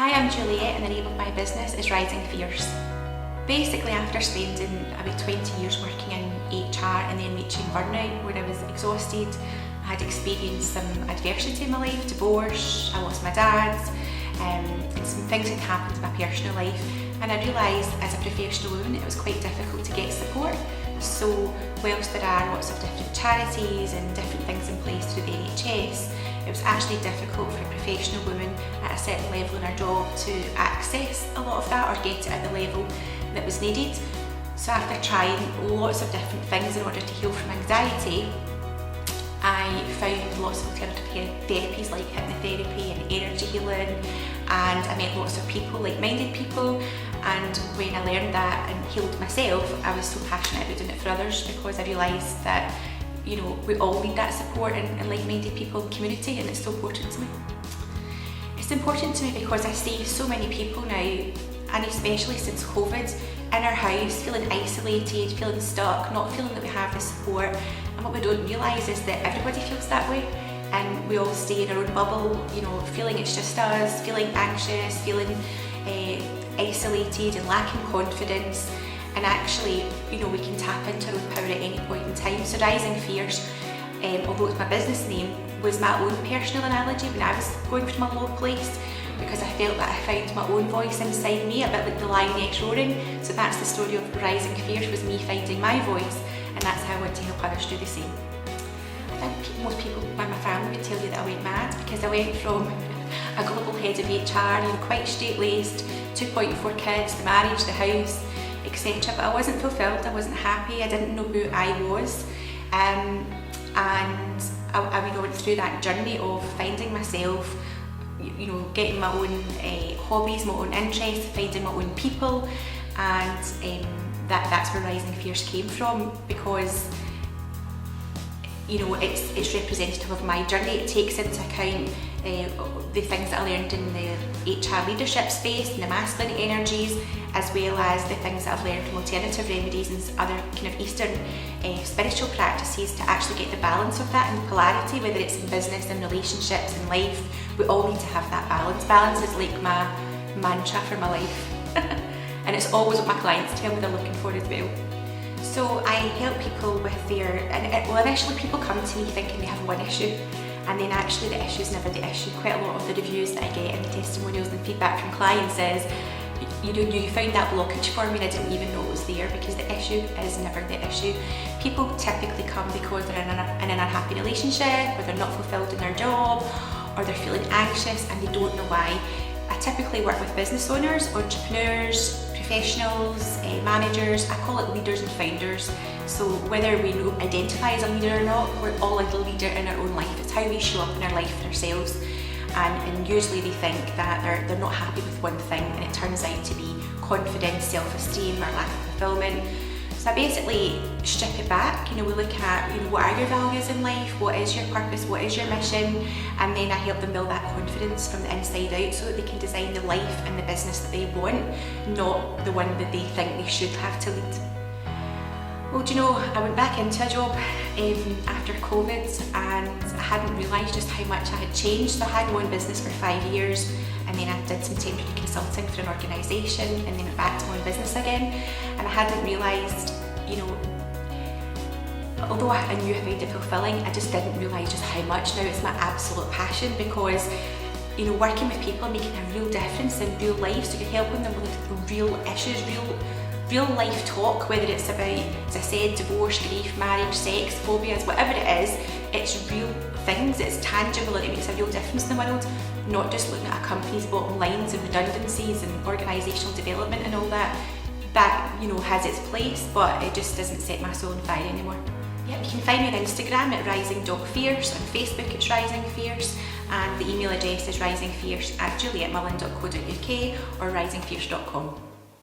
Hi, I'm Juliette and the name of my business is Rising Fierce. Basically, after spending about 20 years working in HR and then reaching burnout where I was exhausted, I had experienced some adversity in my life, divorce, I lost my dad, and some things had happened in my personal life, and I realised as a professional woman it was quite difficult to get support. So whilst there are lots of different charities and different things in place through the NHS, it was actually difficult for a professional woman at a certain level in her job to access a lot of that or get it at the level that was needed. So after trying lots of different things in order to heal from anxiety, I found lots of alternative therapies like hypnotherapy and energy healing, and I met lots of people, like-minded people, and when I learned that and healed myself, I was so passionate about doing it for others because I realised that we all need that support and like-minded people and community, and it's so important to me. It's important to me because I see so many people now, and especially since COVID, in our house feeling isolated, feeling stuck, not feeling that we have the support. And what we don't realise is that everybody feels that way, and we all stay in our own bubble, feeling it's just us, feeling anxious, feeling isolated and lacking confidence. And actually, we can tap into our own power at any point in time. So Rising Fierce, although it's my business name, was my own personal analogy when I was going from a low place, because I felt that I found my own voice inside me, a bit like the lioness roaring. So that's the story of Rising Fierce, was me finding my voice, and that's how I want to help others do the same. I think most people in my family would tell you that I went mad, because I went from a global head of HR, quite straight-laced, 2.4 kids, the marriage, the house, etc. But I wasn't fulfilled, I wasn't happy, I didn't know who I was. And I went through that journey of finding myself, getting my own hobbies, my own interests, finding my own people, and that's where Rising Fierce came from, because it's representative of my journey. It takes into account the things that I learned in the HR leadership space and the masculine energies, as well as the things that I've learned from alternative remedies and other kind of Eastern spiritual practices, to actually get the balance of that and polarity, whether it's in business and relationships and life. We all need to have that balance. Balance is like my mantra for my life. And it's always what my clients tell me they're looking for as well. So I help people with initially people come to me thinking they have one issue, and then actually the issue is never the issue. Quite a lot of the reviews that I get and the testimonials and feedback from clients is, you found that blockage for me and I didn't even know it was there, because the issue is never the issue. People typically come because they're in an unhappy relationship, or they're not fulfilled in their job, or they're feeling anxious and they don't know why. I typically work with business owners, entrepreneurs, professionals, managers. I call it leaders and founders. So whether we identify as a leader or not, we're all a leader in our own life. It's how we show up in our life for ourselves. And usually they think that they're not happy with one thing, and it turns out to be confidence, self-esteem, or lack of fulfillment. So I basically strip it back. We look at what are your values in life, what is your purpose, what is your mission, and then I help them build that confidence from the inside out, so that they can design the life and the business that they want, not the one that they think they should have to lead. Well, I went back into a job after COVID, and I hadn't realised just how much I had changed. So I had my own business for 5 years, and then I did some temporary consulting for an organisation, and then went back to my own business again. And I hadn't realised, although I knew I found it fulfilling, I just didn't realise just how much. Now it's my absolute passion, because working with people and making a real difference in real life, so you're helping them with real issues, real life talk, whether it's about, as I said, divorce, grief, marriage, sex, phobias, whatever it is, it's real things, it's tangible, and it makes a real difference in the world, not just looking at a company's bottom lines and redundancies and organisational development and all that. That has its place, but it just doesn't set my soul on fire anymore. Yep, you can find me on Instagram at rising.fierce, on Facebook it's Rising Fierce, and the email address is risingfierce@juliettmullen.co.uk or risingfierce.com.